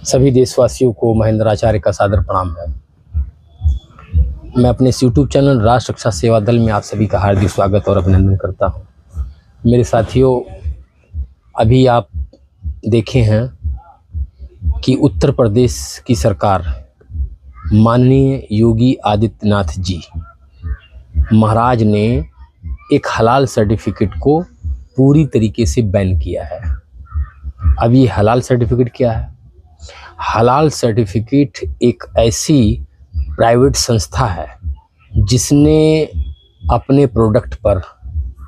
सभी देशवासियों को महेंद्राचार्य का सादर प्रणाम है। मैं अपने यूट्यूब चैनल राष्ट्र रक्षा सेवा दल में आप सभी का हार्दिक स्वागत और अभिनंदन करता हूं। मेरे साथियों, अभी आप देखे हैं कि उत्तर प्रदेश की सरकार माननीय योगी आदित्यनाथ जी महाराज ने एक हलाल सर्टिफिकेट को पूरी तरीके से बैन किया है। अब ये हलाल सर्टिफिकेट क्या है? हलाल सर्टिफिकेट एक ऐसी प्राइवेट संस्था है जिसने अपने प्रोडक्ट पर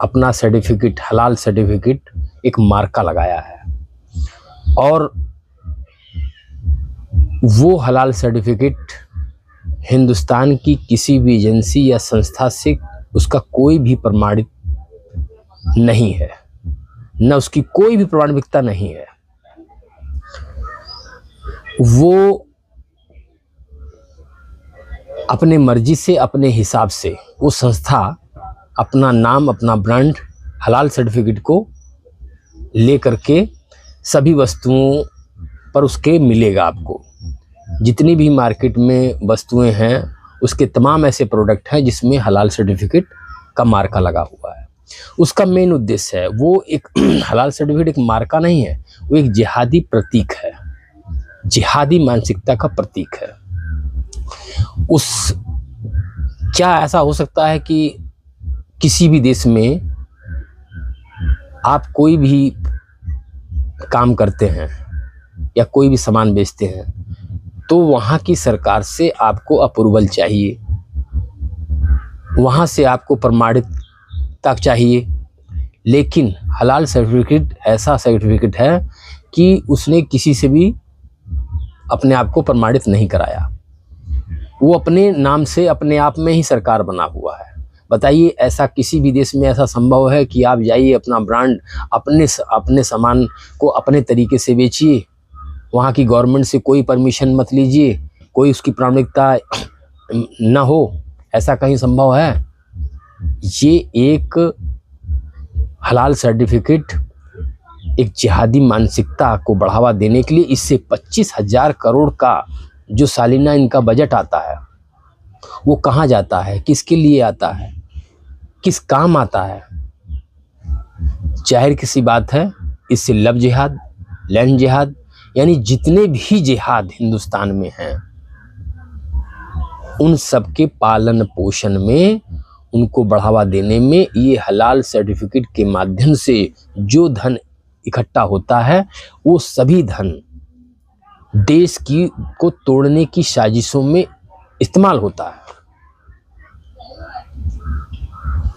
अपना सर्टिफिकेट, हलाल सर्टिफिकेट, एक मार्का लगाया है और वो हलाल सर्टिफिकेट हिंदुस्तान की किसी भी एजेंसी या संस्था से उसका कोई भी प्रमाणित नहीं है, न उसकी कोई भी प्रमाणिकता नहीं है। वो अपने मर्जी से, अपने हिसाब से वो संस्था अपना नाम, अपना ब्रांड हलाल सर्टिफिकेट को लेकर के सभी वस्तुओं पर उसके मिलेगा। आपको जितनी भी मार्केट में वस्तुएं हैं उसके तमाम ऐसे प्रोडक्ट हैं जिसमें हलाल सर्टिफिकेट का मार्का लगा हुआ है। उसका मेन उद्देश्य है, वो एक हलाल सर्टिफिकेट एक मार्का नहीं है, वो एक जिहादी प्रतीक है, जिहादी मानसिकता का प्रतीक है। क्या ऐसा हो सकता है कि किसी भी देश में आप कोई भी काम करते हैं या कोई भी सामान बेचते हैं तो वहाँ की सरकार से आपको अप्रूवल चाहिए, वहाँ से आपको प्रमाणिकता चाहिए। लेकिन हलाल सर्टिफिकेट ऐसा सर्टिफिकेट है कि उसने किसी से भी अपने आप को प्रमाणित नहीं कराया, वो अपने नाम से अपने आप में ही सरकार बना हुआ है। बताइए, ऐसा किसी भी देश में ऐसा संभव है कि आप जाइए अपना ब्रांड, अपने सामान को अपने तरीके से बेचिए, वहाँ की गवर्नमेंट से कोई परमिशन मत लीजिए, कोई उसकी प्रामाणिकता न हो? ऐसा कहीं संभव है? ये एक हलाल सर्टिफिकेट एक जिहादी मानसिकता को बढ़ावा देने के लिए, इससे 25,000 करोड़ का जो सालाना इनका बजट आता है वो कहाँ जाता है, किसके लिए आता है, किस काम आता है? जाहिर सी बात है, इससे लव जिहाद, लैंड जिहाद, यानी जितने भी जिहाद हिंदुस्तान में हैं उन सब के पालन पोषण में, उनको बढ़ावा देने में ये हलाल सर्टिफिकेट के माध्यम से जो धन इकट्ठा होता है वो सभी धन देश की को तोड़ने की साजिशों में इस्तेमाल होता है।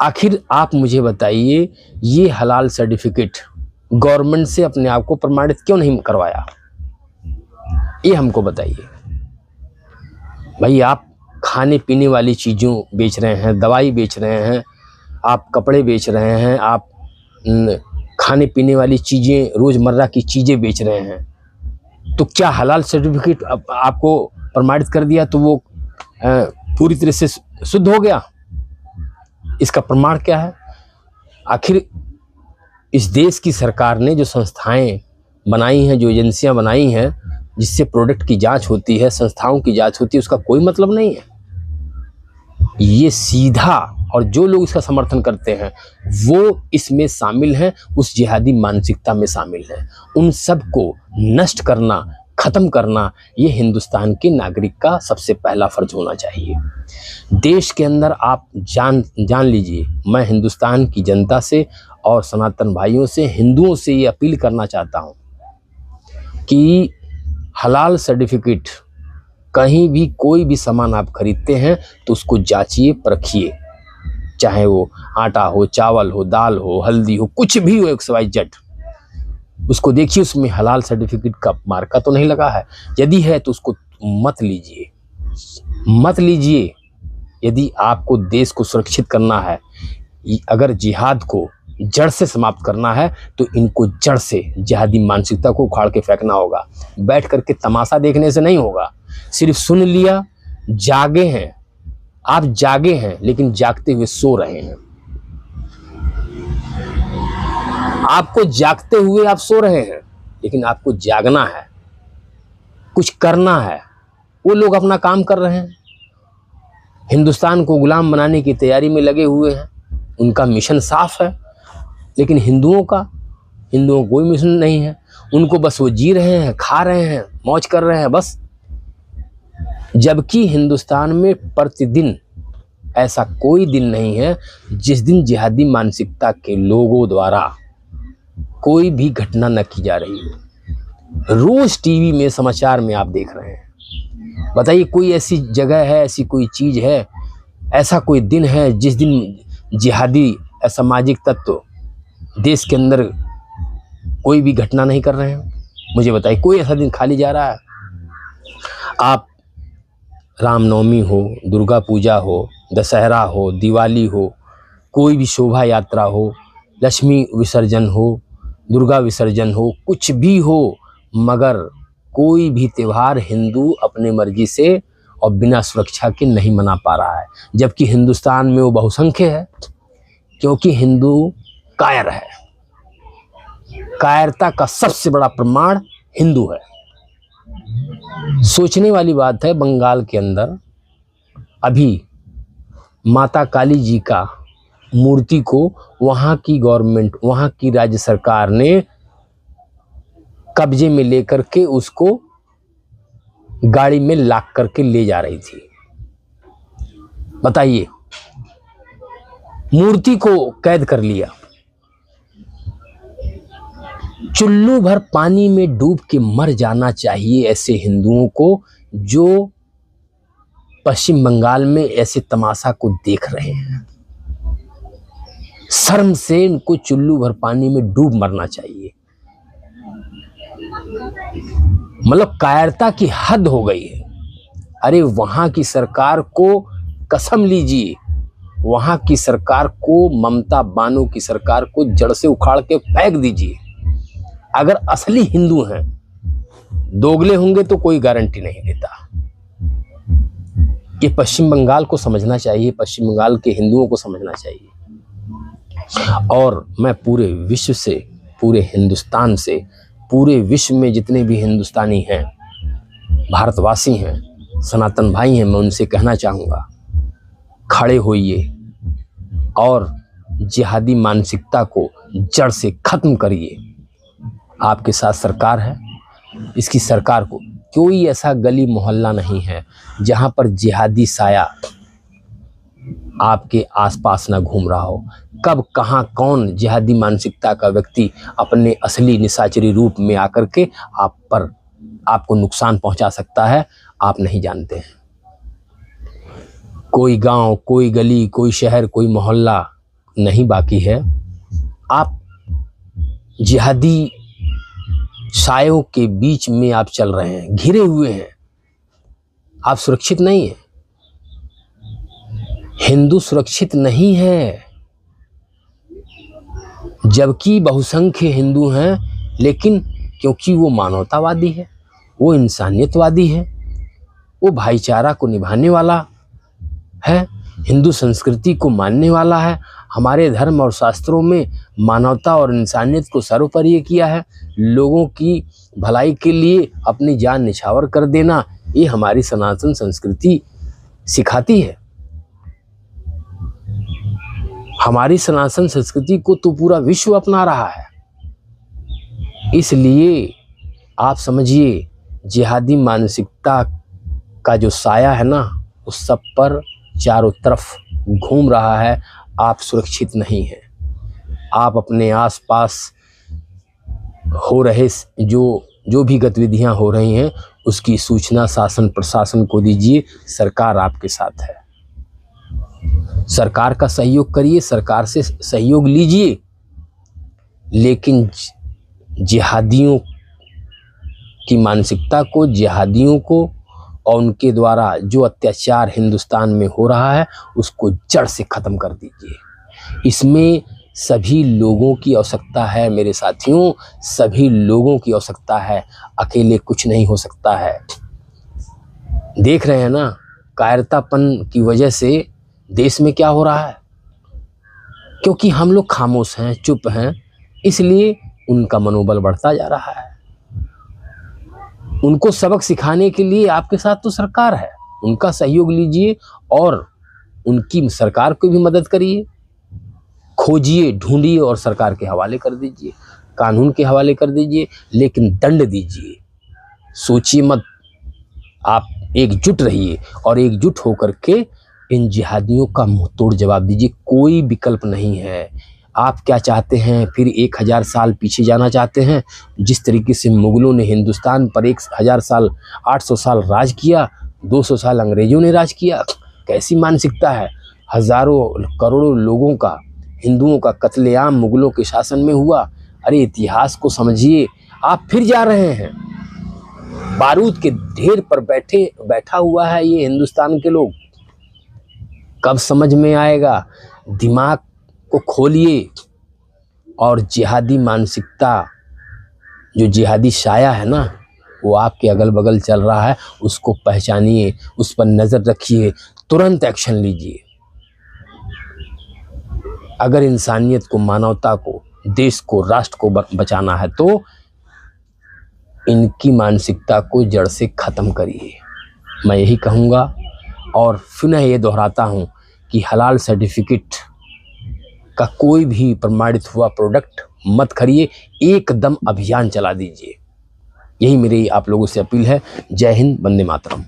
आखिर आप मुझे बताइए, ये हलाल सर्टिफिकेट गवर्नमेंट से अपने आप को प्रमाणित क्यों नहीं करवाया? ये हमको बताइए। भाई, आप खाने पीने वाली चीज़ों बेच रहे हैं, दवाई बेच रहे हैं, आप कपड़े बेच रहे हैं, आप खाने पीने वाली चीज़ें, रोज़मर्रा की चीज़ें बेच रहे हैं, तो क्या हलाल सर्टिफिकेट आपको प्रमाणित कर दिया तो वो पूरी तरह से शुद्ध हो गया? इसका प्रमाण क्या है? आखिर इस देश की सरकार ने जो संस्थाएं बनाई हैं, जो एजेंसियां बनाई हैं जिससे प्रोडक्ट की जांच होती है, संस्थाओं की जांच होती है, उसका कोई मतलब नहीं है। ये सीधा, और जो लोग इसका समर्थन करते हैं वो इसमें शामिल हैं, उस जिहादी मानसिकता में शामिल हैं। उन सब को नष्ट करना, ख़त्म करना, ये हिंदुस्तान के नागरिक का सबसे पहला फर्ज होना चाहिए। देश के अंदर आप जान लीजिए, मैं हिंदुस्तान की जनता से और सनातन भाइयों से, हिंदुओं से ये अपील करना चाहता हूँ कि हलाल सर्टिफिकेट, कहीं भी कोई भी सामान आप खरीदते हैं तो उसको जांचिए, परखिए, चाहे वो आटा हो, चावल हो, दाल हो, हल्दी हो, कुछ भी हो, XYZ, उसको देखिए उसमें हलाल सर्टिफिकेट का मार्का तो नहीं लगा है। यदि है तो उसको मत लीजिए, मत लीजिए। यदि आपको देश को सुरक्षित करना है, अगर जिहाद को जड़ से समाप्त करना है तो इनको जड़ से, जिहादी मानसिकता को उखाड़ के फेंकना होगा। बैठ करके तमाशा देखने से नहीं होगा। सिर्फ सुन लिया, जागे हैं आप, जागे हैं लेकिन जागते हुए सो रहे हैं। आपको जागते हुए आप सो रहे हैं, लेकिन आपको जागना है। कुछ करना है, वो लोग अपना काम कर रहे हैं, हिंदुस्तान को गुलाम बनाने की तैयारी में लगे हुए हैं, उनका मिशन साफ है। लेकिन हिंदुओं का कोई मिशन नहीं है, उनको बस वो जी रहे हैं, खा रहे हैं, मौज कर रहे हैं बस। जबकि हिंदुस्तान में प्रतिदिन ऐसा कोई दिन नहीं है जिस दिन जिहादी मानसिकता के लोगों द्वारा कोई भी घटना न की जा रही हो। रोज टीवी में, समाचार में आप देख रहे हैं। बताइए, कोई ऐसी जगह है, ऐसी कोई चीज है, ऐसा कोई दिन है जिस दिन जिहादी असामाजिक तत्व देश के अंदर कोई भी घटना नहीं कर रहे हैं? मुझे बताइए, कोई ऐसा दिन खाली जा रहा है? आप रामनवमी हो, दुर्गा पूजा हो, दशहरा हो, दिवाली हो, कोई भी शोभा यात्रा हो, लक्ष्मी विसर्जन हो, दुर्गा विसर्जन हो, कुछ भी हो, मगर कोई भी त्यौहार हिंदू अपने मर्जी से और बिना सुरक्षा के नहीं मना पा रहा है। जबकि हिंदुस्तान में वो बहुसंख्य है, क्योंकि हिंदू कायर है। कायरता का सबसे बड़ा प्रमाण हिंदू है। सोचने वाली बात है, बंगाल के अंदर अभी माता काली जी का मूर्ति को वहाँ की गवर्नमेंट, वहाँ की राज्य सरकार ने कब्जे में लेकर के उसको गाड़ी में लाक करके ले जा रही थी। बताइए, मूर्ति को कैद कर लिया। चुल्लू भर पानी में डूब के मर जाना चाहिए ऐसे हिंदुओं को जो पश्चिम बंगाल में ऐसे तमाशा को देख रहे हैं। शर्म से इनको चुल्लू भर पानी में डूब मरना चाहिए। मतलब कायरता की हद हो गई है। अरे वहां की सरकार को कसम लीजिए, वहां की सरकार को, ममता बानो की सरकार को जड़ से उखाड़ के फेंक दीजिए। अगर असली हिंदू हैं, दोगले होंगे तो कोई गारंटी नहीं देता। ये पश्चिम बंगाल को समझना चाहिए, पश्चिम बंगाल के हिंदुओं को समझना चाहिए। और मैं पूरे विश्व से, पूरे हिंदुस्तान से, पूरे विश्व में जितने भी हिंदुस्तानी हैं, भारतवासी हैं, सनातन भाई हैं, मैं उनसे कहना चाहूँगा, खड़े होइए और जिहादी मानसिकता को जड़ से खत्म करिए। आपके साथ सरकार है। इसकी सरकार को कोई ऐसा गली मोहल्ला नहीं है जहां पर जिहादी साया आपके आसपास ना घूम रहा हो। कब कहां कौन जिहादी मानसिकता का व्यक्ति अपने असली निशाचरी रूप में आकर के आपको नुकसान पहुंचा सकता है, आप नहीं जानते हैं। कोई गांव, कोई गली, कोई शहर, कोई मोहल्ला नहीं बाकी है। आप जिहादी सायों के बीच में आप चल रहे हैं, घिरे हुए हैं, आप सुरक्षित नहीं हैं। हिंदू सुरक्षित नहीं है, जबकि बहुसंख्य हिंदू हैं, लेकिन क्योंकि वो मानवतावादी है, वो इंसानियतवादी है, वो भाईचारा को निभाने वाला है, हिंदू संस्कृति को मानने वाला है। हमारे धर्म और शास्त्रों में मानवता और इंसानियत को सर्वोपरि किया है। लोगों की भलाई के लिए अपनी जान निछावर कर देना, ये हमारी सनातन संस्कृति सिखाती है। हमारी सनातन संस्कृति को तो पूरा विश्व अपना रहा है। इसलिए आप समझिए, जिहादी मानसिकता का जो साया है ना, उस सब पर चारों तरफ घूम रहा है। आप सुरक्षित नहीं हैं। आप अपने आसपास हो रहे जो भी गतिविधियां हो रही हैं, उसकी सूचना शासन प्रशासन को दीजिए। सरकार आपके साथ है, सरकार का सहयोग करिए, सरकार से सहयोग लीजिए। लेकिन जिहादियों की मानसिकता को, जिहादियों को और उनके द्वारा जो अत्याचार हिंदुस्तान में हो रहा है, उसको जड़ से ख़त्म कर दीजिए। इसमें सभी लोगों की आवश्यकता है मेरे साथियों, सभी लोगों की आवश्यकता है। अकेले कुछ नहीं हो सकता है। देख रहे हैं ना, कायरतापन की वजह से देश में क्या हो रहा है। क्योंकि हम लोग खामोश हैं, चुप हैं, इसलिए उनका मनोबल बढ़ता जा रहा है। उनको सबक सिखाने के लिए आपके साथ तो सरकार है, उनका सहयोग लीजिए और उनकी सरकार को भी मदद करिए, खोजिए, ढूंढिए और सरकार के हवाले कर दीजिए, कानून के हवाले कर दीजिए, लेकिन दंड दीजिए। सोचिए मत, आप एकजुट रहिए और एकजुट होकर के इन जिहादियों का मुंहतोड़ जवाब दीजिए। कोई विकल्प नहीं है। आप क्या चाहते हैं? फिर 1000 साल पीछे जाना चाहते हैं? जिस तरीके से मुगलों ने हिंदुस्तान पर 1000 साल 800 साल राज किया, 200 साल अंग्रेजों ने राज किया। कैसी मानसिकता है? हजारों करोड़ों लोगों का, हिंदुओं का कत्लेआम मुगलों के शासन में हुआ। अरे इतिहास को समझिए। आप फिर जा रहे हैं। बारूद के ढेर पर बैठा हुआ है ये हिंदुस्तान के लोग। कब समझ में आएगा? दिमाग को खोलिए और जिहादी मानसिकता, जो जिहादी साया है ना, वो आपके अगल बगल चल रहा है, उसको पहचानिए, उस पर नज़र रखिए, तुरंत एक्शन लीजिए। अगर इंसानियत को, मानवता को, देश को, राष्ट्र को बचाना है तो इनकी मानसिकता को जड़ से ख़त्म करिए। मैं यही कहूँगा और पुनः ये दोहराता हूँ कि हलाल सर्टिफिकेट का कोई भी प्रमाणित हुआ प्रोडक्ट मत खरीदिए, एकदम अभियान चला दीजिए। यही मेरी आप लोगों से अपील है। जय हिंद, वंदे मातरम।